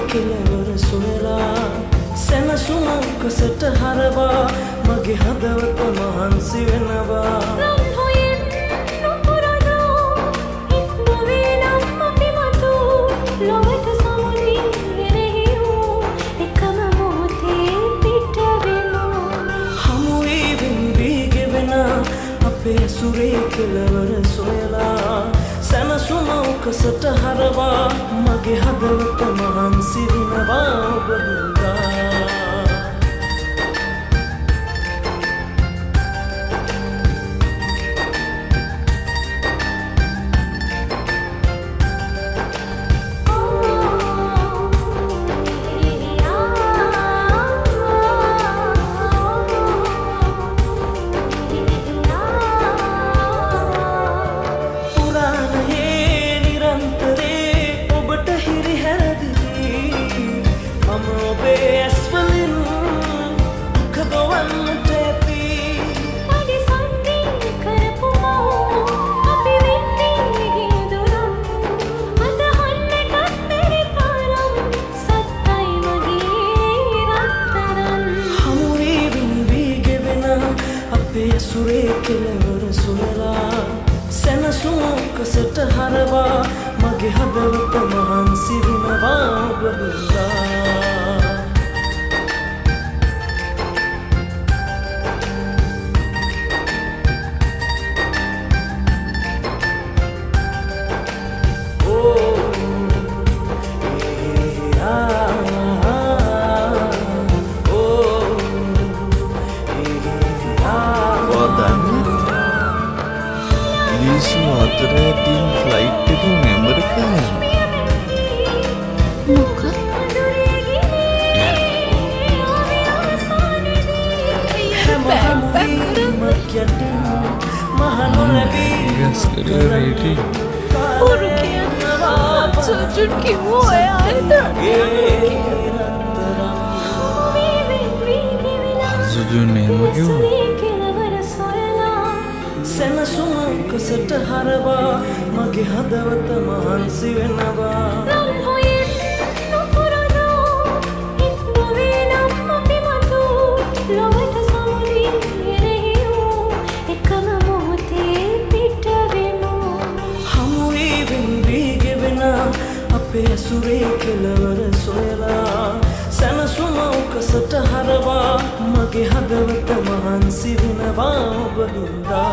කෙලවර සොයලා සැනසුම කසට හරවා මගේ හදවත මහන්සි වෙනවා සුරේ කෙලවර සොයලා සැනසුම කසට හරවා මගේ හදවත මහන්සි වෙනවා ඔබ හින්දා සුරේ කෙලවර සොයලා සැනසුම කසට හරවා මගේ හදවත මහන්සි වෙනවා ඔබ හින්දා අතරදී ෆ්ලයිට් එක ඇමරිකා මොකක් සැනසුම කසට හරවා මගේ හදවත මහන්සි වෙනවා හමුවී වෙන්වී ගෙවෙන අපේ සුරේ කෙලවර සොයලා සැනසුම කසට හරවා මගේ හදවත මහන්සි වෙනවා ඔබ හින්දා